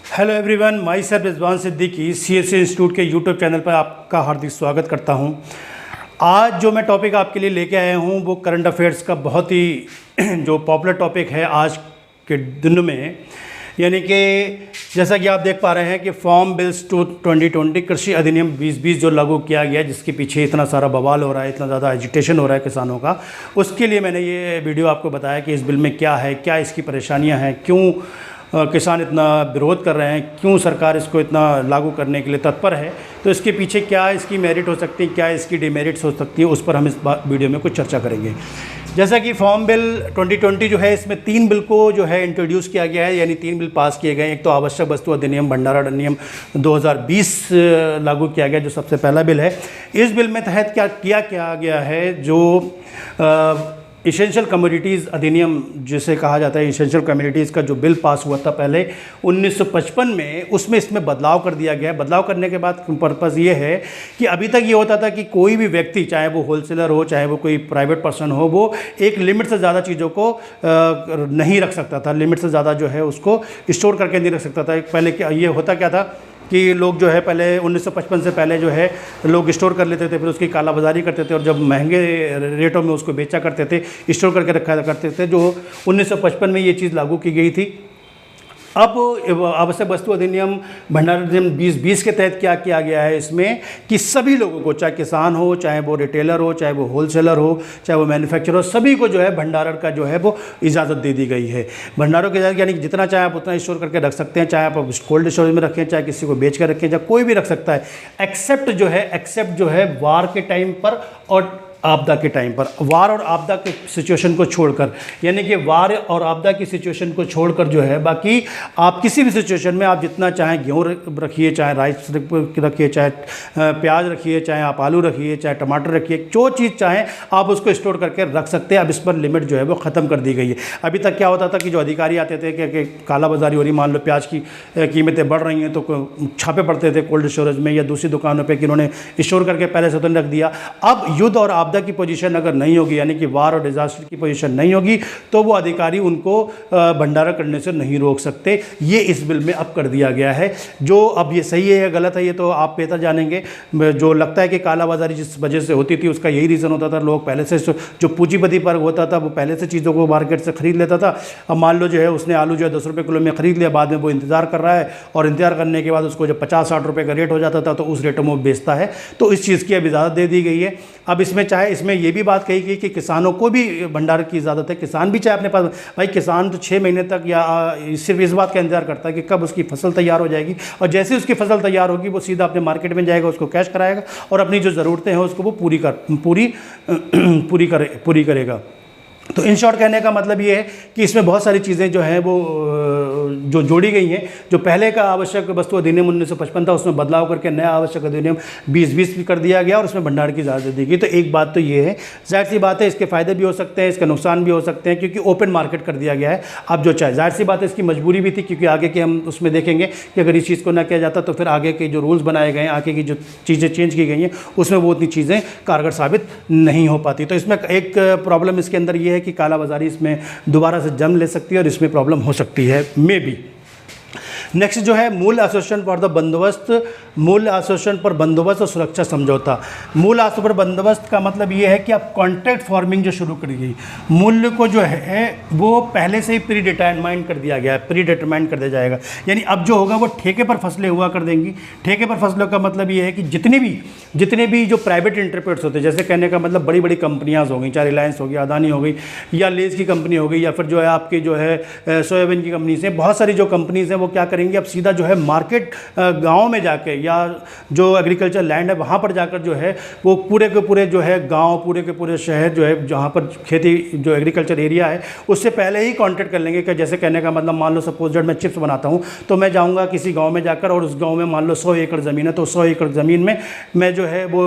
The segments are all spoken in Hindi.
Hello everyone, my self Rizwan Siddiqui CSC institute के यूट्यूब चैनल पर आपका हार्दिक स्वागत करता हूं। आज जो मैं टॉपिक आपके लिए लेके आया हूं वो करंट अफेयर्स का बहुत ही जो पॉपुलर टॉपिक है आज के दिन में, यानी कि जैसा कि आप देख पा रहे हैं कि फॉर्म बिल्स 2020 कृषि अधिनियम 2020 जो लागू किया गया, जिसके पीछे इतना सारा बवाल हो रहा है, इतना ज़्यादा एजिटेशन हो रहा है किसानों का, उसके लिए मैंने ये वीडियो आपको बताया कि इस बिल में क्या है, क्या इसकी परेशानियां हैं, क्यों किसान इतना विरोध कर रहे हैं, क्यों सरकार इसको इतना लागू करने के लिए तत्पर है। तो इसके पीछे क्या इसकी मेरिट हो सकती है, क्या इसकी डिमेरिट्स हो सकती है, उस पर हम इस वीडियो में कुछ चर्चा करेंगे। जैसा कि फॉर्म बिल 2020 जो है, इसमें 3 बिल को जो है इंट्रोड्यूस किया गया है, यानी 3 बिल पास किए गए। एक तो आवश्यक वस्तु अधिनियम भंडारण अधिनियम 2020 लागू किया गया, जो सबसे पहला बिल है। इस बिल में तहत क्या गया है, जो इसेंशियल कमोडिटीज़ अधिनियम जिसे कहा जाता है, इसेंशियल कमोडिटीज़ का जो बिल पास हुआ था पहले 1955 में, उसमें इसमें बदलाव कर दिया गया है। बदलाव करने के बाद पर्पज़ ये है कि अभी तक ये होता था कि कोई भी व्यक्ति, चाहे वो होलसेलर हो, चाहे वो कोई प्राइवेट पर्सन हो, वो एक लिमिट से ज़्यादा चीज़ों को नहीं रख सकता था, लिमिट से ज़्यादा जो है उसको स्टोर करके नहीं रख सकता था। पहले क्या ये होता क्या था कि लोग जो है पहले 1955 से पहले जो है लोग स्टोर कर लेते थे, फिर उसकी कालाबाजारी करते थे और जब महंगे रेटों में उसको बेचा करते थे, स्टोर करके रखा करते थे। जो 1955 में ये चीज़ लागू की गई थी। अब आवश्यक वस्तु अधिनियम भंडारण अधिनियम 2020 के तहत क्या किया गया है इसमें कि सभी लोगों को, चाहे किसान हो, चाहे वो रिटेलर हो, चाहे वो होलसेलर हो, चाहे वो मैन्युफैक्चरर हो, सभी को जो है भंडारण का जो है वो इजाज़त दे दी गई है। भंडारों की इजाज़त यानी कि जितना चाहे आप उतना स्टोर करके रख सकते हैं, चाहे आप कोल्ड स्टोरेज में रखें, चाहे किसी को बेच कर रखें, चाहे कोई भी रख सकता है, एक्सेप्ट जो है वार के टाइम पर और आपदा के टाइम पर। वार और आपदा के सिचुएशन को छोड़कर, यानी कि वार और आपदा की सिचुएशन को छोड़कर जो है, बाकी आप किसी भी सिचुएशन में आप जितना चाहें गेहूँ रखिए, चाहे राइस रखिए, चाहे प्याज रखिए, चाहे आप आलू रखिए, चाहे टमाटर रखिए, जो चीज़ चाहें आप उसको स्टोर करके रख सकते हैं। अब इस पर लिमिट जो है वो ख़त्म कर दी गई है। अभी तक क्या होता था कि जो अधिकारी आते थे कि काला बाजारी हो रही, मान लो प्याज की कीमतें बढ़ रही हैं, तो छापे पड़ते थे कोल्ड स्टोरेज में या दूसरी दुकानों पर कि उन्होंने स्टोर करके पहले से तो रख दिया। अब युद्ध और आपदा की पोजीशन अगर नहीं होगी, यानी कि वार और डिजास्टर की पोजीशन नहीं होगी, तो वो अधिकारी उनको भंडारण करने से नहीं रोक सकते। ये इस बिल में अब कर दिया गया है। जो अब ये सही है या गलत है, ये तो आप बेहतर जानेंगे। जो लगता है कि कालाबाजारी जिस वजह से होती थी उसका यही रीज़न होता था, लोग पहले से जो पूंजीपति वर्ग होता था वो पहले से चीज़ों को मार्केट से खरीद लेता था। अब मान लो जो है उसने आलू जो है 10 रुपये किलो में खरीद लिया, बाद में वो इंतजार कर रहा है और इंतजार करने के बाद उसको जब 50-60 रुपये का रेट हो जाता था तो उस रेटों में वो बेचता है। तो इस चीज़ की अब इजाज़त दे दी गई है। अब इसमें ये भी बात कही गई कि किसानों को भी भंडारण की इजाज़त है। किसान भी चाहे अपने पास, भाई किसान तो 6 महीने तक या सिर्फ इस बात का इंतजार करता है कि कब उसकी फसल तैयार हो जाएगी, और जैसे उसकी फसल तैयार होगी वो सीधा अपने मार्केट में जाएगा, उसको कैश कराएगा और अपनी जो ज़रूरतें हैं उसको वो पूरी करेगा। तो इन शॉर्ट कहने का मतलब ये है कि इसमें बहुत सारी चीज़ें जो हैं वो जो जोड़ी गई हैं। जो पहले का आवश्यक वस्तु अधिनियम 1955 था, उसमें बदलाव करके नया आवश्यक अधिनियम 2020 भी कर दिया गया और उसमें भंडारण की इजाज़त दी गई। तो एक बात तो ये है, जाहिर सी बात है इसके फ़ायदे भी हो सकते हैं, इसके नुकसान भी हो सकते हैं, क्योंकि ओपन मार्केट कर दिया गया है। अब जो चाहे, जाहिर सी बात है इसकी मजबूरी भी थी, क्योंकि आगे के हम उसमें देखेंगे कि अगर इस चीज़ को ना किया जाता तो फिर आगे के जो रूल्स बनाए गए हैं, आगे की जो चीज़ें चेंज की गई हैं, उसमें वो उतनी चीज़ें कारगर साबित नहीं हो पाती। तो इसमें एक प्रॉब्लम इसके अंदर ये है कि कालाबाजारी में दोबारा से जन्म ले सकती है और इसमें प्रॉब्लम हो सकती है, मे बी। नेक्स्ट जो है मूल एसोसिएशन फॉर द बंदोबस्त, मूल एसोसिएशन पर बंदोबस्त और सुरक्षा समझौता। मूल एसोसिएशन पर बंदोबस्त का मतलब ये है कि अब कॉन्ट्रैक्ट फार्मिंग जो शुरू करी गई, मूल्य को जो है वो पहले से ही प्री डिटरमाइन कर दिया गया है, प्री डिटरमाइन कर दिया जाएगा। यानी अब जो होगा वो ठेके पर फसलें हुआ कर देंगी। ठेके पर फसलों का मतलब ये है कि जितने भी जो प्राइवेट इंटरप्रेट्स होते हैं, जैसे कहने का मतलब बड़ी बड़ी कंपनियाँ हो गई, चाहे रिलायंस हो गई, अदानी हो गई, या लेज की कंपनी हो गई, या फिर जो है आपकी जो है सोयाबीन की कंपनीज हैं, बहुत सारी जो कंपनीज़ हैं वो क्या करेंगे, अब सीधा जो है मार्केट गांव में जाके, या जो एग्रीकल्चर लैंड है वहाँ पर जाकर जो है वो पूरे के पूरे जो है गांव, पूरे के पूरे शहर जो है जहाँ पर खेती जो एग्रीकल्चर एरिया है उससे पहले ही कॉन्ट्रैक्ट कर लेंगे। कि जैसे कहने का मतलब मान लो सपोज मैं चिप्स बनाता हूँ, तो मैं जाऊँगा किसी गाँव में जाकर और उस गाँव में मान लो 100 एकड़ ज़मीन है, तो 100 एकड़ ज़मीन में मैं जो है वो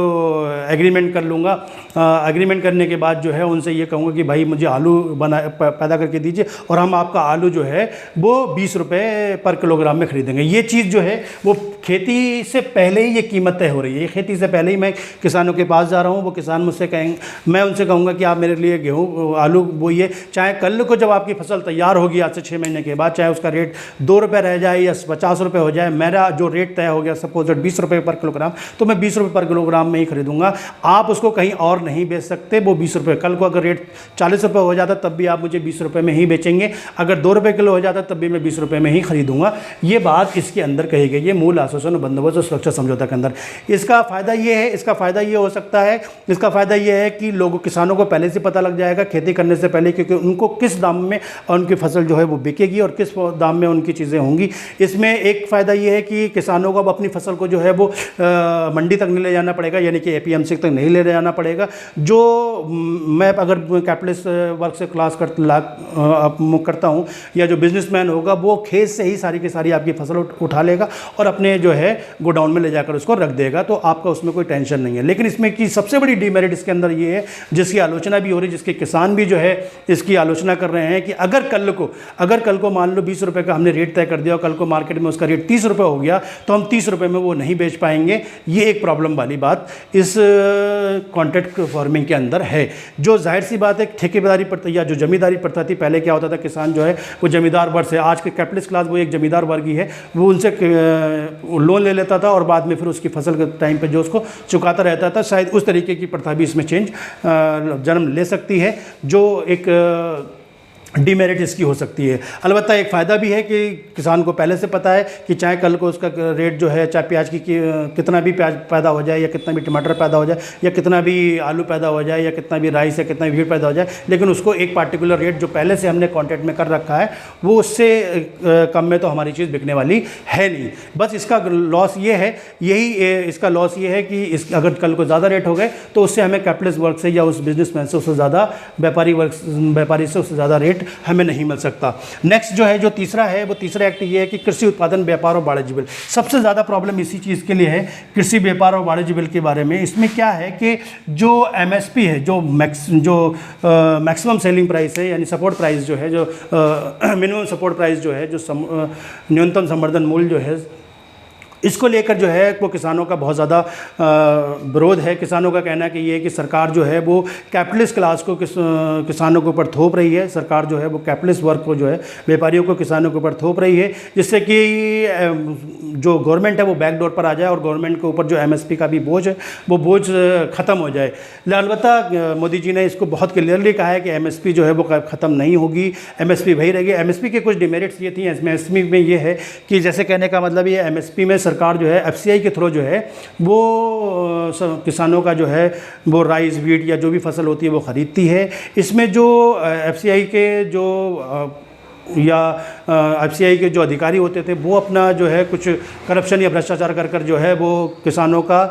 एग्रीमेंट कर लूँगा। एग्रीमेंट करने के बाद जो है उनसे ये कहूँगा कि भाई मुझे आलू पैदा करके दीजिए और हम आपका आलू जो है वो 20 रुपये पर किलोग्राम में खरीदेंगे। ये चीज़ जो है वो खेती से पहले ही ये कीमत तय हो रही है। ये खेती से पहले ही मैं किसानों के पास जा रहा हूँ, वो किसान मुझसे कहेंगे, मैं उनसे कहूँगा कि आप मेरे लिए गेहूँ आलू बोइए, चाहे कल को जब आपकी फसल तैयार होगी आज से 6 महीने के बाद, चाहे उसका रेट 2 रुपये रह जाए या 50 रुपये हो जाए, मेरा जो रेट तय हो गया सपोज 20 रुपये पर किलोग्राम, तो मैं 20 रुपये पर किलोग्राम में ही खरीदूंगा। आप उसको कहीं और नहीं बेच सकते। वो 20 रुपये, कल को अगर रेट 40 रुपये हो जाता तब भी आप मुझे 20 रुपये में ही बेचेंगे, अगर 2 रुपये किलो हो जाता तब भी मैं 20 रुपये में ही खरीदूंगा। ये बात इसके अंदर कही गई है, मूल आश्वासन बंदोबस्त और सुरक्षा समझौता के अंदर। इसका फ़ायदा ये है, इसका फ़ायदा ये हो सकता है, इसका फ़ायदा ये है कि लोगों किसानों को पहले से पता लग जाएगा खेती करने से पहले, क्योंकि उनको किस दाम में उनकी फसल जो है वो बिकेगी और किस दाम में उनकी चीज़ें होंगी। इसमें एक फ़ायदा ये है कि किसानों को अब अपनी फसल को जो है वो मंडी तक नहीं ले जाना पड़ेगा, यानी कि APMC तक नहीं ले जाना पड़ेगा। जो मैं अगर कैपिटलिस्ट वर्क से क्लास करता हूँ, या जो बिजनेसमैन होगा वो खेत से ही सारी की सारी आपकी फसल उठा लेगा और अपने जो है गोडाउन में ले जाकर उसको रख देगा, तो आपका उसमें कोई टेंशन नहीं है। लेकिन इसमें की सबसे बड़ी डीमेरिट इसके अंदर ये है, जिसकी आलोचना भी हो रही है, जिसके किसान भी जो है इसकी आलोचना कर रहे हैं कि अगर कल को मान लो 20 रुपये का हमने रेट तय कर दिया और कल को मार्केट में उसका रेट 30 रुपये हो गया, तो हम 30 रुपये में वो नहीं बेच पाएंगे। ये एक प्रॉब्लम वाली बात इस कॉन्ट्रैक्ट फार्मिंग के अंदर है, जो जाहिर सी बात है ठेकेदारी प्रथा या जो जमींदारी प्रथा थी। पहले क्या होता था, किसान जो है वो जमींदार वर्ग से, आज के कैपिटलिस्ट क्लास वो एक जमींदार वर्ग ही है, वो उनसे लोन ले लेता था और बाद में फिर उसकी फसल के टाइम पे जो उसको चुकाता रहता था। शायद उस तरीके की प्रथा भी इसमें चेंज जन्म ले सकती है, जो एक डीमेरिट इसकी हो सकती है। अलबत्ता एक फ़ायदा भी है कि किसान को पहले से पता है कि चाहे कल को उसका रेट जो है, चाहे प्याज की कितना भी प्याज पैदा हो जाए या कितना भी टमाटर पैदा हो जाए या कितना भी आलू पैदा हो जाए या कितना भी राइस या कितना भी वीट पैदा हो जाए, लेकिन उसको एक पार्टिकुलर रेट जो पहले से हमने कॉन्ट्रैक्ट में कर रखा है वो उससे कम में तो हमारी चीज़ बिकने वाली है नहीं। बस इसका लॉस ये है, इसका लॉस ये है कि अगर कल को ज़्यादा रेट हो गए तो उससे हमें कैपिटलिस्ट वर्ग से या उस बिजनेसमैन से उससे ज़्यादा व्यापारी से उससे ज़्यादा रेट हमें नहीं मिल सकता। नेक्स्ट जो है, जो तीसरा है, वो तीसरा एक्ट ये है कि कृषि उत्पादन व्यापार और वाणिज्य बिल। सबसे ज़्यादा प्रॉब्लम इसी चीज़ के लिए है, कृषि व्यापार और वाणिज्य बिल के बारे में। इसमें क्या है कि जो MSP है, जो मैक्सिमम सेलिंग प्राइस है, यानी सपोर्ट प्राइस जो है, जो मिनिमम सपोर्ट प्राइस जो है, जो न्यूनतम समर्थन मूल्य जो है, इसको लेकर जो है वो किसानों का बहुत ज़्यादा विरोध है। किसानों का कहना है कि ये है कि सरकार जो है वो कैपिटलिस्ट क्लास को किसानों के ऊपर थोप रही है। सरकार जो है वो कैपिटलिस्ट वर्ग को जो है, व्यापारियों को किसानों के ऊपर थोप रही है, जिससे कि जो गवर्नमेंट है वो बैकडोर पर आ जाए और गवर्नमेंट के ऊपर जो MSP का भी बोझ है वो बोझ ख़त्म हो जाए। अलबत्ता मोदी जी ने इसको बहुत क्लियरली कहा है कि MSP जो है वो ख़त्म नहीं होगी, MSP वही रहेगी। MSP के कुछ डिमेरिट्स ये थी, MSP में ये है कि जैसे कहने का मतलब ये MSP में सरकार जो है FCI के थ्रू जो है वो किसानों का जो है वो राइस, वीट या जो भी फसल होती है वो ख़रीदती है। इसमें जो FCI के जो FCI के जो अधिकारी होते थे वो अपना जो है कुछ करप्शन या भ्रष्टाचार कर जो है वो किसानों का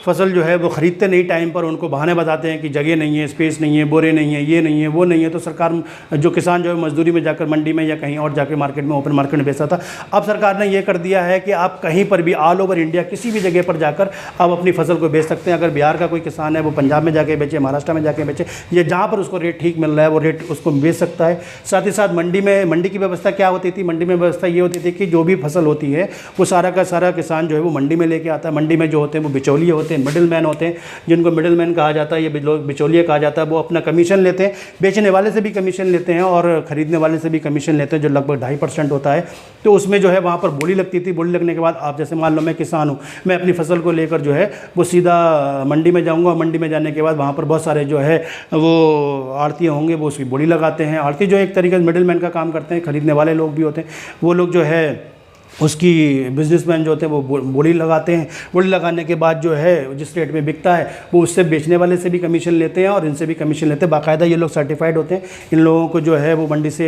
फसल जो है वो ख़रीदते नहीं टाइम पर, उनको बहाने बताते हैं कि जगह नहीं है, स्पेस नहीं है, बोरे नहीं है, ये नहीं है, वो नहीं है। तो सरकार, जो किसान जो है मजदूरी में जाकर मंडी में या कहीं और जाकर मार्केट में, ओपन मार्केट में बेचता था, अब सरकार ने ये कर दिया है कि आप कहीं पर भी ऑल ओवर इंडिया किसी भी जगह पर जाकर आप अपनी फसल को बेच सकते हैं। अगर बिहार का कोई किसान है वो पंजाब में जाके बेचे, महाराष्ट्र में जाके बेचे, या जहाँ पर उसको रेट ठीक मिल रहा है वो रेट उसको बेच सकता है। साथ ही साथ मंडी की व्यवस्था क्या होती थी, मंडी में व्यवस्था ये होती थी कि जो भी फसल होती है वो सारा का सारा किसान जो है वो मंडी में लेके आता है। मंडी में जो होते हैं वो बिचौलिए होते हैं, मिडिल मैन होते हैं, जिनको मिडिल मैन कहा जाता है, ये बिचौलिए कहा जाता है। वो अपना कमीशन लेते हैं, बेचने वाले से भी कमीशन लेते हैं और ख़रीदने वाले से भी कमीशन लेते हैं, जो लगभग 2.5% होता है। तो उसमें जो है वहाँ पर बोली लगती थी। बोली लगने के बाद आप जैसे मान लो मैं किसान हूँ, मैं अपनी फसल को लेकर जो है वो सीधा मंडी में जाऊँगा। मंडी में जाने के बाद वहाँ पर बहुत सारे जो है वो आड़ती होंगे, वो उसकी बोली लगाते हैं। आड़ती जो एक तरीके से मिडिल मैन का काम करते हैं, खरीदने वाले लोग भी होते हैं, वो लोग जो है उसकी बिजनेसमैन जो होते हैं वो बोली लगाते हैं। बोली लगाने के बाद जो है जिस रेट में बिकता है वो उससे बेचने वाले से भी कमीशन लेते हैं और इनसे भी कमीशन लेते हैं। बाकायदा ये लोग सर्टिफाइड होते हैं। इन लोगों को जो है वो मंडी से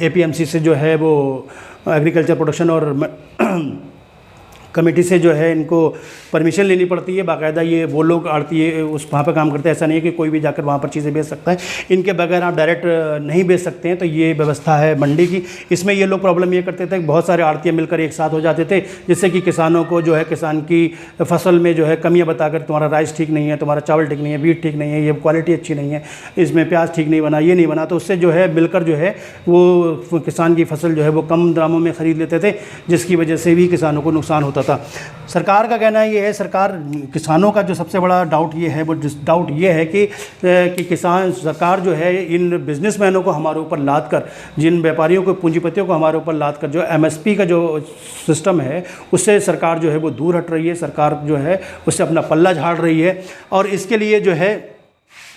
APMC से जो है वो एग्रीकल्चर प्रोडक्शन और कमेटी से जो है इनको परमिशन लेनी पड़ती है बाकायदा। ये वो लोग आड़ती उस वहाँ पर काम करते हैं, ऐसा नहीं है कि कोई भी जाकर वहाँ पर चीज़ें बेच सकता है। इनके बगैर आप डायरेक्ट नहीं बेच सकते हैं। तो ये व्यवस्था है मंडी की। इसमें ये लोग प्रॉब्लम ये करते थे कि बहुत सारे आड़तियाँ मिलकर एक साथ हो जाते थे, जिससे कि किसानों को जो है किसान की फसल में जो है कमियाँ बताकर तुम्हारा राइस ठीक नहीं है, तुम्हारा चावल ठीक नहीं है, वीट ठीक नहीं है, ये क्वालिटी अच्छी नहीं है, इसमें प्याज ठीक नहीं बना, ये नहीं बना, तो उससे जो है मिलकर जो है वो किसान की फसल जो है वो कम दामों में ख़रीद लेते थे, जिसकी वजह से भी किसानों को नुकसान होता था। सरकार का कहना ये है, सरकार किसानों का जो सबसे बड़ा डाउट ये है, वो डाउट ये है कि किसान सरकार जो है इन बिजनेसमैनों को हमारे ऊपर लाद कर, जिन व्यापारियों को पूंजीपतियों को हमारे ऊपर लाद कर जो एमएसपी का जो सिस्टम है उससे सरकार जो है वो दूर हट रही है। सरकार जो है उससे अपना पल्ला झाड़ रही है और इसके लिए जो है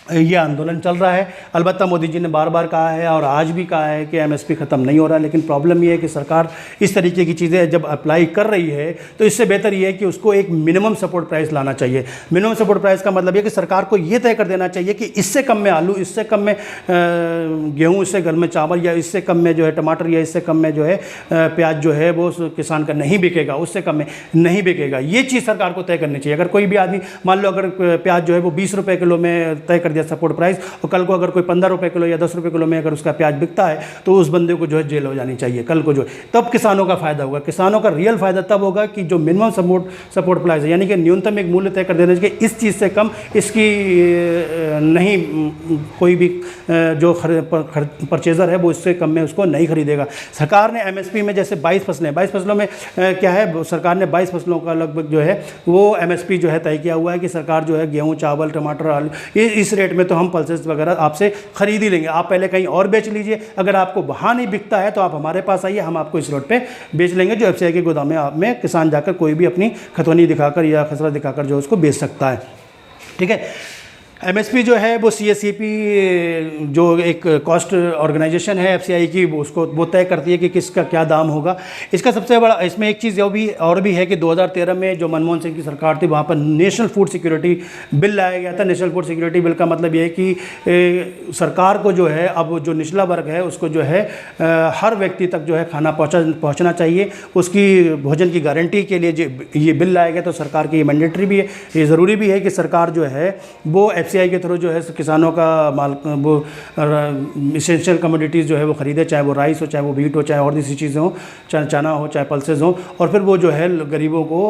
ये आंदोलन चल रहा है। अलबत्ता मोदी जी ने बार बार कहा है और आज भी कहा है कि एमएसपी ख़त्म नहीं हो रहा है, लेकिन प्रॉब्लम ये है कि सरकार इस तरीके की चीज़ें जब अप्लाई कर रही है तो इससे बेहतर ये है कि उसको एक मिनिमम सपोर्ट प्राइस लाना चाहिए। मिनिमम सपोर्ट प्राइस का मतलब ये कि सरकार को ये तय कर देना चाहिए कि इससे कम में आलू, इससे कम में गेहूँ, इससे कम में चावल, या इससे कम में जो है टमाटर, या इससे कम में जो है प्याज जो है वो किसान का नहीं बिकेगा, उससे कम में नहीं बिकेगा। ये चीज़ सरकार को तय करनी चाहिए। अगर कोई भी आदमी मान लो अगर प्याज जो है वो 20 रुपये किलो में तय कर दिया सपोर्ट प्राइस, और कल को अगर कोई 15 रुपये किलो या 10 रुपये किलो में अगर उसका प्याज बिकता है तो उस बंदे को जो है जेल हो जानी चाहिए कल को जो है। तब किसानों का फ़ायदा होगा। किसानों का रियल फ़ायदा तब होगा कि जो मिनिमम सपोर्ट प्राइस है, यानी कि न्यूनतम एक मूल्य तय कर देना चाहिए, इस चीज़ से कम इसकी नहीं कोई भी जो परचेज़र है वो इससे कम में उसको नहीं खरीदेगा। सरकार ने एमएसपी में जैसे 22 फसलें, 22 फसलों में क्या है, सरकार ने 22 फसलों का लगभग जो है वो एमएसपी जो है तय किया हुआ है कि सरकार जो है गेहूँ, चावल, टमाटर, आलू इस रेट में तो हम पल्सेस वगैरह आपसे खरीद ही लेंगे, आप पहले कहीं और बेच लीजिए। अगर आपको वहाँ नहीं बिकता है तो आप हमारे पास आइए, हम आपको इस रोड पे बेच लेंगे। जो एफसीआई के गोदाम में किसान जाकर कोई भी अपनी खतौनी दिखाकर या खसरा दिखाकर जो उसको बेच सकता है। ठीक है। एमएसपी जो है वो सीएससीपी जो एक कॉस्ट ऑर्गेनाइजेशन है एफसीआई की, वो तय करती है कि किसका क्या दाम होगा। इसका सबसे बड़ा इसमें एक चीज़ और भी है कि 2013 में जो मनमोहन सिंह की सरकार थी वहाँ पर नेशनल फूड सिक्योरिटी बिल लाया गया था। नेशनल फूड सिक्योरिटी बिल का मतलब ये है कि सरकार को जो है अब जो निचला वर्ग है उसको जो है हर व्यक्ति तक जो है खाना पहुँचना चाहिए। उसकी भोजन की गारंटी के लिए ये बिल लाया गया, तो सरकार की ये मैंडेटरी भी है, ये ज़रूरी भी है कि सरकार जो है वो एफसीआई के थ्रू जो है किसानों का माल वो इसेंशियल कमोडिटीज़ जो है वो ख़रीदे, चाहे वो राइस हो, चाहे वो वीट हो, चाहे और दूसरी चीज़ें हो, चाहे चना हो, चाहे पल्सेस हो, और फिर वो जो है गरीबों को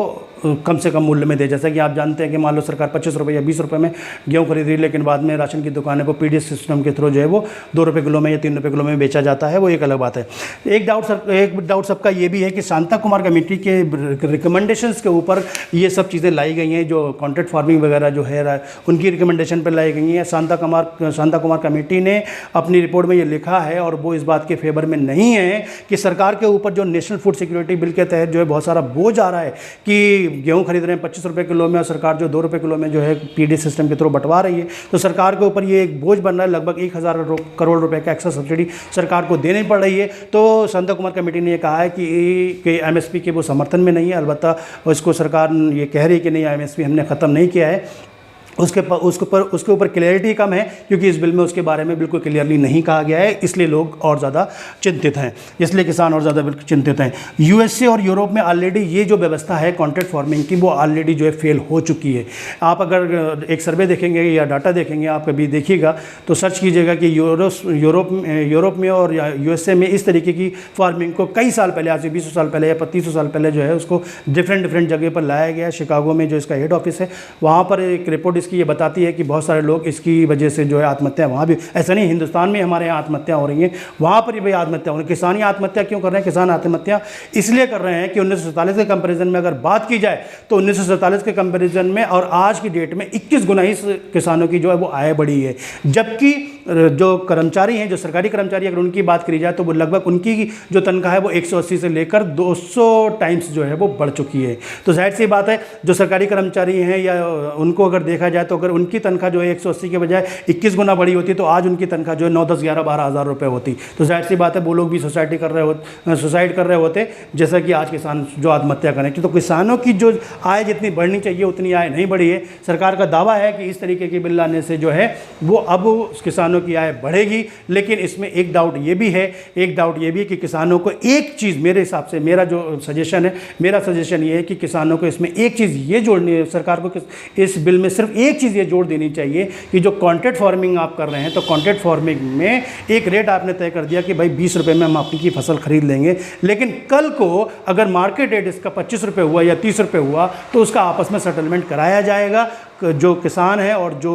कम से कम मूल्य में दे। जैसा कि आप जानते हैं कि मान लो सरकार 25 रुपये या 20 रुपये में गेहूँ खरीद रही है, लेकिन बाद में राशन की दुकानें को पीडीएस सिस्टम के थ्रू जो है वो 2 रुपये किलो में या 3 रुपये किलो में बेचा जाता है, वो एक अलग बात है। एक डाउट सबका ये भी है कि शांता कुमार कमेटी के रिकमेंडेशंस के ऊपर ये सब चीज़ें लाई गई हैं, जो कॉन्ट्रैक्ट फार्मिंग वगैरह जो है उनकी रिकमेंडेशन पर लाई गई हैं। शांता कुमार कमेटी ने अपनी रिपोर्ट में ये लिखा है और वो इस बात के फेवर में नहीं है कि सरकार के ऊपर जो नेशनल फूड सिक्योरिटी बिल के तहत जो है बहुत सारा बोझ आ रहा है कि गेहूं खरीद रहे हैं 25 रुपये किलो में और सरकार जो 2 रुपये किलो में जो है पीडी सिस्टम के थ्रू बंटवा रही है, तो सरकार के ऊपर ये एक बोझ बन रहा है। लगभग 1000 करोड़ रुपए का एक्स्ट्रा सब्सिडी सरकार को देनी पड़ रही है। तो शांता कुमार कमेटी ने ये कहा है कि एमएसपी के वो समर्थन में नहीं है। अलबत्ता उसको सरकार ये कह रही है कि नहीं, एमएसपी हमने ख़त्म नहीं किया है। उसके ऊपर क्लियरिटी कम है क्योंकि इस बिल में उसके बारे में बिल्कुल क्लियरली नहीं कहा गया है, इसलिए लोग और ज़्यादा चिंतित हैं, इसलिए किसान और ज़्यादा चिंतित हैं। यूएसए और यूरोप में ऑलरेडी ये जो व्यवस्था है कॉन्ट्रैक्ट फार्मिंग की, वो ऑलरेडी जो है फेल हो चुकी है। आप अगर एक सर्वे देखेंगे या डाटा देखेंगे, आप कभी देखिएगा तो सर्च कीजिएगा कि यूरोप में और यूएसए में इस तरीके की फार्मिंग को कई साल पहले, आज से 20 साल पहले या 25 साल पहले जो है उसको डिफरेंट जगह पर लाया गया। शिकागो में जो इसका हेड ऑफिस है वहाँ पर एक रिपोर्ट इसकी ये बताती है कि बहुत सारे लोग इसकी वजह से जो है आत्महत्या, वहाँ भी ऐसा नहीं हिंदुस्तान में हमारे यहाँ आत्महत्या हो रही है, वहाँ पर भी आत्महत्या हो रही है। किसान आत्महत्या क्यों कर रहे हैं? किसान आत्महत्या इसलिए कर रहे हैं कि 1947 के कंपैरिजन में अगर बात की जाए तो 1947 के कंपैरिजन में और आज की डेट में 21 गुना ही किसानों की जो है वो आय बढ़ी है। जबकि जो कर्मचारी हैं, जो सरकारी कर्मचारी, अगर उनकी बात करी जाए तो वो लगभग उनकी जो तनख्वाह है वो 180 से लेकर 200 टाइम्स जो है वो बढ़ चुकी है। तो जाहिर सी बात है जो सरकारी कर्मचारी हैं या उनको अगर देखा जाए तो अगर उनकी तनख्वाह जो है 180 के बजाय 21 गुना बढ़ी होती तो आज उनकी तनख्वाह जो है 9, 10, 11, 12 हज़ार रुपये होती। तो जाहिर सी बात है वो लोग भी सुसाइड कर रहे होते जैसा कि आज किसान जो आत्महत्या करें। तो किसानों की जो आय जितनी बढ़नी चाहिए उतनी आय नहीं बढ़ी है। सरकार का दावा है कि इस तरीके की बिल लाने से जो है वो अब किसानों किसानों की आय बढ़ेगी। लेकिन इसमें एक डाउट ये भी है कि किसानों को एक चीज़, मेरे हिसाब से मेरा सजेशन ये है कि किसानों को इसमें एक चीज़ ये जोड़नी है, सरकार को इस बिल में सिर्फ एक चीज़ ये जोड़ देनी चाहिए कि जो कॉन्ट्रैक्ट फार्मिंग आप कर रहे हैं, तो कॉन्ट्रैक्ट फार्मिंग में एक रेट आपने तय कर दिया कि भाई 20 रुपये में हम आपकी फसल खरीद लेंगे, लेकिन कल को अगर मार्केट रेट इसका 25 रुपये हुआ या 30 रुपये हुआ तो उसका आपस में सेटलमेंट कराया जाएगा। जो किसान है और जो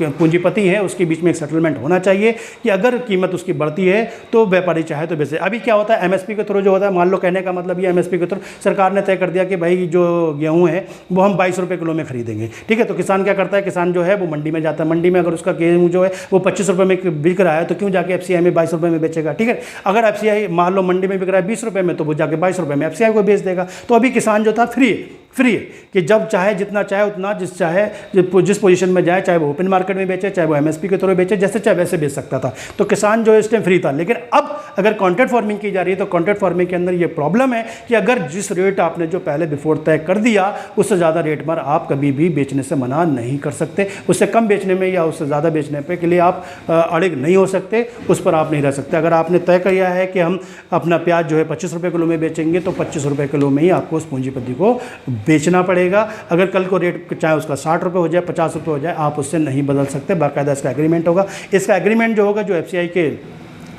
पूंजीपति है उसके बीच में एक सेटलमेंट होना चाहिए कि अगर कीमत उसकी बढ़ती है तो व्यापारी चाहे तो बेचे। अभी क्या होता है, एमएसपी के थ्रू जो होता है, मान लो कहने का मतलब ये एमएसपी के थ्रू सरकार ने तय कर दिया कि भाई जो गेहूँ है वो हम 22 रुपये किलो में खरीदेंगे, ठीक है। तो किसान क्या करता है, किसान जो है वो मंडी में जाता है, मंडी में अगर उसका गेहूँ जो है वो 25 रुपये में बिक रहा है तो क्यों जाके एफसीआई में 22 रुपये में बेचेगा, ठीक है। अगर एफसीआई मान लो मंडी में बिक रहा है 20 रुपये में, तो वो जाके 22 रुपये में एफसीआई को बेच देगा। तो अभी किसान जो था फ्री है कि जब चाहे जितना चाहे उतना, जिस पोजीशन में जाए, चाहे वो ओपन मार्केट में बेचे, चाहे वो एमएसपी के थ्रू बेचे, जैसे चाहे वैसे बेच सकता था। तो किसान जो है इस टाइम फ्री था। लेकिन अब अगर कॉन्ट्रैक्ट फार्मिंग की जा रही है तो कॉन्ट्रैक्ट फार्मिंग के अंदर ये प्रॉब्लम है कि अगर जिस रेट आपने जो पहले बिफोर तय कर दिया उससे ज़्यादा रेट पर आप कभी भी बेचने से मना नहीं कर सकते। उससे कम बेचने में या उससे ज़्यादा बेचने पे के लिए आप अड़िग नहीं हो सकते, उस पर आप नहीं रह सकते। अगर आपने तय किया है कि हम अपना प्याज जो है 25 रुपये किलो में बेचेंगे तो 25 रुपये किलो में ही आपको उस पूंजीपति को बेचना पड़ेगा। अगर कल को रेट चाहे उसका 60 रुपये हो जाए, 50 रुपये हो जाए, आप उससे नहीं बदल सकते। बाकायदा इसका एग्रीमेंट होगा। इसका एग्रीमेंट जो होगा, जो एफसीआई के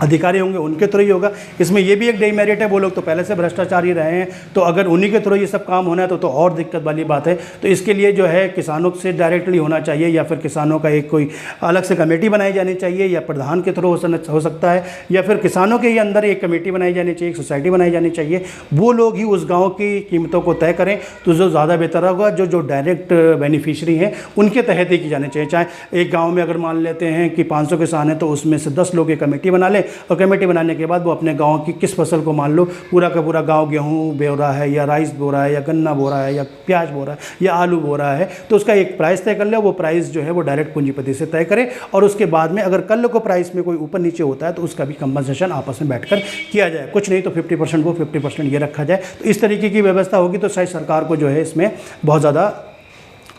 अधिकारी होंगे उनके थ्रू ही होगा। इसमें ये भी एक डेमेरिट है, वो लोग तो पहले से भ्रष्टाचारी रहे हैं, तो अगर उन्हीं के थ्रू ये सब काम होना है तो और दिक्कत वाली बात है। तो इसके लिए जो है किसानों से डायरेक्टली होना चाहिए या फिर किसानों का एक कोई अलग से कमेटी बनाई जानी चाहिए, या प्रधान के थ्रू हो सकता है, या फिर किसानों के ही अंदर एक कमेटी बनाई जानी चाहिए, एक सोसाइटी बनाई जानी चाहिए। वो लोग ही उस गाँव की कीमतों को तय करें तो जो ज़्यादा बेहतर होगा। जो डायरेक्ट बेनिफिशरी हैं उनके तहत ही की जानी चाहिए। चाहे एक गाँव में अगर मान लेते हैं कि 500 किसान हैं तो उसमें से 10 लोग एक कमेटी बना लें, और कमेटी बनाने के बाद वो अपने गांव की किस फसल को, मान लो पूरा का पूरा गांव गेहूं बो रहा है या राइस बो रहा है या गन्ना बो रहा है या प्याज बो रहा है या आलू बो रहा है, तो उसका एक प्राइस तय कर ले। वो प्राइस जो है वो डायरेक्ट पूंजीपति से तय करे, और उसके बाद में अगर कल को प्राइस में कोई ऊपर नीचे होता है तो उसका भी कंपनसेशन आपस में बैठकर किया जाए। कुछ नहीं तो 50% वो 50% ये रखा जाए। तो इस तरीके की व्यवस्था होगी तो शायद सरकार को जो है इसमें बहुत ज़्यादा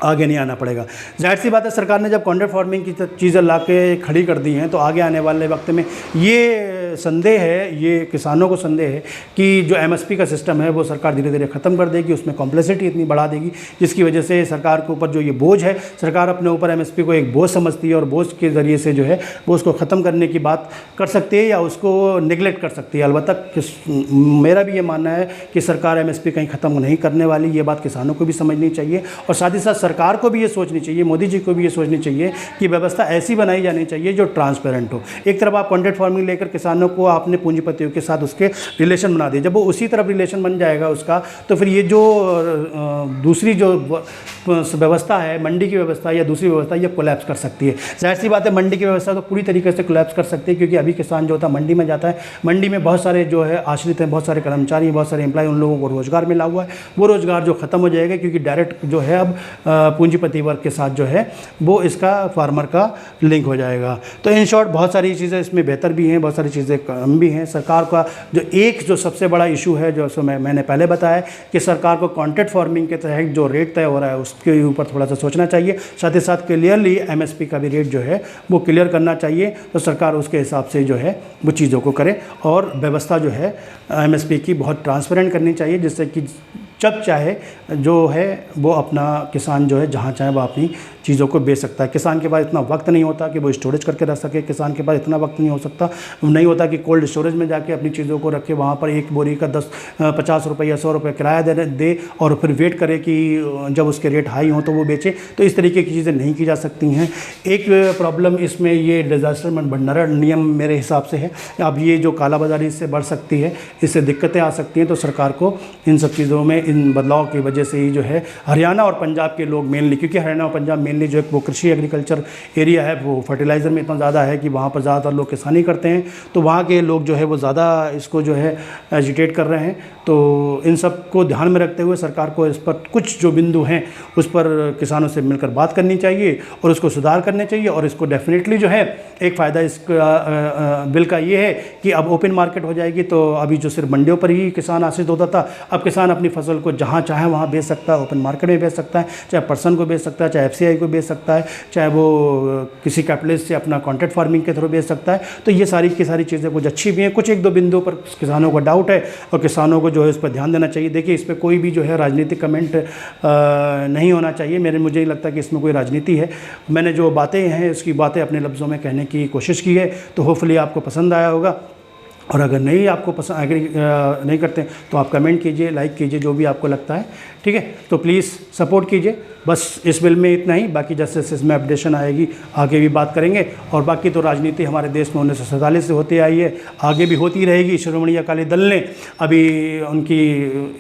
आगे नहीं आना पड़ेगा। जाहिर सी बात है, सरकार ने जब कॉन्ट्रैक्ट फार्मिंग की चीज़ें ला के खड़ी कर दी हैं तो आगे आने वाले वक्त में ये संदेह है, ये किसानों को संदेह है कि जो एमएसपी का सिस्टम है वो सरकार धीरे धीरे ख़त्म कर देगी, उसमें कॉम्प्लेक्सिटी इतनी बढ़ा देगी जिसकी वजह से सरकार के ऊपर जो ये बोझ है, सरकार अपने ऊपर एमएसपी को एक बोझ समझती है और बोझ के ज़रिए से जो है वो उसको ख़त्म करने की बात कर सकती है या उसको निगलेक्ट कर सकती है। अलबत्ता मेरा भी ये मानना है कि सरकार एमएसपी कहीं ख़त्म नहीं करने वाली, ये बात किसानों को भी समझनी चाहिए और साथ ही साथ सरकार को भी ये सोचनी चाहिए, मोदी जी को भी ये सोचनी चाहिए कि व्यवस्था ऐसी बनाई जानी चाहिए जो ट्रांसपेरेंट हो। एक तरफ आप कॉन्ट्रैक्ट फार्मिंग लेकर किसानों को आपने पूंजीपतियों के साथ उसके रिलेशन बना दिए, जब वो उसी तरफ रिलेशन बन जाएगा उसका, तो फिर ये जो दूसरी जो व्यवस्था है, मंडी की व्यवस्था या दूसरी व्यवस्था, ये कोलैप्स कर सकती है। जाहिर सी बात है, मंडी की व्यवस्था तो पूरी तरीके से कोलैप्स कर सकती है, क्योंकि अभी किसान जो होता है मंडी में जाता है, मंडी में बहुत सारे जो है आश्रित हैं, बहुत सारे कर्मचारी हैं, बहुत सारे एम्प्लॉय, उन लोगों को रोज़गार मिला हुआ है, वो रोज़गार जो ख़त्म हो जाएगा, क्योंकि डायरेक्ट जो है अब पूंजीपति वर्ग के साथ जो है वो इसका फार्मर का लिंक हो जाएगा। तो इन शॉर्ट बहुत सारी चीज़ें इसमें बेहतर भी हैं, बहुत सारी चीज़ें कम भी हैं। सरकार का जो सबसे बड़ा इशू है, जो मैंने पहले बताया कि सरकार को कॉन्ट्रैक्ट फार्मिंग के तहत जो रेट तय हो रहा है उसके ऊपर थोड़ा सा सोचना चाहिए। साथ ही साथ क्लियरली एमएसपी का भी रेट जो है वो क्लियर करना चाहिए, तो सरकार उसके हिसाब से जो है वो चीज़ों को करे और व्यवस्था जो है एमएसपी की बहुत ट्रांसपेरेंट करनी चाहिए, जिससे कि जब चाहे जो है वो अपना किसान जो है जहाँ चाहे वो अपनी चीज़ों को बेच सकता है। किसान के पास इतना वक्त नहीं होता कि वो स्टोरेज करके रख सके, किसान के पास इतना वक्त नहीं होता कि कोल्ड स्टोरेज में जाके अपनी चीज़ों को रखे, वहाँ पर एक बोरी का 50 रुपये या 100 रुपये किराया दे और फिर वेट करे कि जब उसके रेट हाई हों तो वो बेचे। तो इस तरीके की चीज़ें नहीं की जा सकती हैं। एक प्रॉब्लम इसमें ये डिज़ास्टर भंडारण नियम मेरे हिसाब से है। अब ये जो कालाबाजारी इससे बढ़ सकती है, इससे दिक्कतें आ सकती हैं, तो सरकार को इन सब चीज़ों में इन बदलाव की वजह से ही जो है हरियाणा और पंजाब के लोग मेनली, क्योंकि हरियाणा और पंजाब मेनली जो है वो कृषि एग्रीकल्चर एरिया है, वो फर्टिलाइज़र में इतना ज़्यादा है कि वहाँ पर ज़्यादातर लोग किसानी करते हैं, तो वहाँ के लोग जो है वो ज़्यादा इसको जो है एजिटेट कर रहे हैं। तो इन सब को ध्यान में रखते हुए सरकार को इस पर कुछ जो बिंदु हैं उस पर किसानों से मिलकर बात करनी चाहिए और उसको सुधार करने चाहिए। और इसको डेफिनेटली जो है एक फ़ायदा इस बिल का ये है कि अब ओपन मार्केट हो जाएगी, तो अभी जो सिर्फ मंडियों पर ही किसान आश्रित होता था, अब किसान अपनी फसल को जहाँ चाहे वहाँ बेच सकता है, ओपन मार्केट में बेच सकता है, चाहे पर्सन को बेच सकता है, चाहे FCI को बेच सकता है, चाहे वो किसी कैपिटलिस्ट से अपना कॉन्ट्रैक्ट फार्मिंग के थ्रू बेच सकता है। तो ये सारी की सारी चीज़ें कुछ अच्छी भी हैं, कुछ एक दो बिंदुओं पर किसानों को डाउट है और किसानों को जो है इस पर ध्यान देना चाहिए। देखिए, इस पर कोई भी जो है राजनीतिक कमेंट नहीं होना चाहिए। मुझे नहीं लगता कि इसमें कोई राजनीति है। मैंने जो बातें हैं उसकी बातें अपने लफ्ज़ों में कहने की कोशिश की है, तो होपफुली आपको पसंद आया होगा। और अगर नहीं आपको पसंद एग्री नहीं करते तो आप कमेंट कीजिए, लाइक कीजिए, जो भी आपको लगता है, ठीक है। तो प्लीज़ सपोर्ट कीजिए। बस इस बिल में इतना ही, बाकी जैसे जैसे इसमें अपडेशन आएगी आगे भी बात करेंगे। और बाकी तो राजनीति हमारे देश में 1947 से होती आई है, आगे भी होती रहेगी। श्रोमणी अकाली दल ने अभी उनकी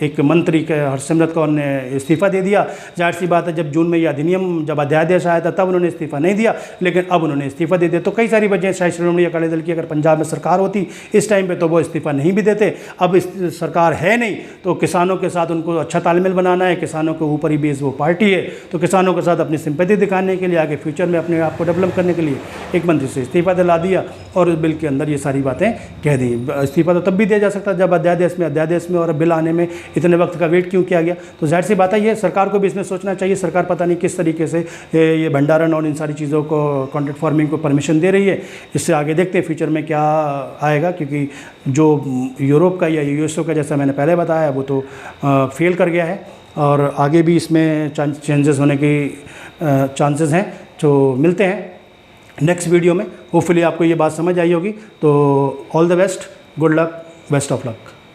एक मंत्री के हरसिमरत कौर ने इस्तीफ़ा दे दिया। जाहिर सी बात है, जब जून में यह अधिनियम जब अध्यादेश आया था तब उन्होंने इस्तीफ़ा नहीं दिया, लेकिन अब उन्होंने इस्तीफ़ा दे दिया। तो कई सारी वजह, शायद श्रोमणी अकाली दल की अगर पंजाब में सरकार होती इस टाइम पे तो वो इस्तीफ़ा नहीं भी देते। अब इस सरकार है नहीं, तो किसानों के साथ उनको अच्छा तालमेल बनाना है, किसानों के ऊपर ही बेस वो पार्टी है, तो किसानों के साथ अपनी सिंपैथी दिखाने के लिए, आगे फ्यूचर में अपने आप को डेवलप करने के लिए एक मंत्री से इस्तीफ़ा दिला दिया और इस बिल के अंदर ये सारी बातें कह दी। इस्तीफ़ा तो तब भी दिया जा सकता जब अध्यादेश में और बिल आने में इतने वक्त का वेट क्यों किया गया। तो जाहिर सी बात है, ये सरकार को भी इसमें सोचना चाहिए। सरकार पता नहीं किस तरीके से ये भंडारण और इन सारी चीज़ों को, कॉन्ट्रैक्ट फार्मिंग को परमिशन दे रही है। इससे आगे देखते हैं फ्यूचर में क्या आएगा, क्योंकि जो यूरोप का या USA का, जैसा मैंने पहले बताया, वो तो फेल कर गया है और आगे भी इसमें चेंजेस होने की चांसेस हैं। तो मिलते हैं नेक्स्ट वीडियो में। होपफुली आपको ये बात समझ आई होगी। तो all the best, good luck, best of luck.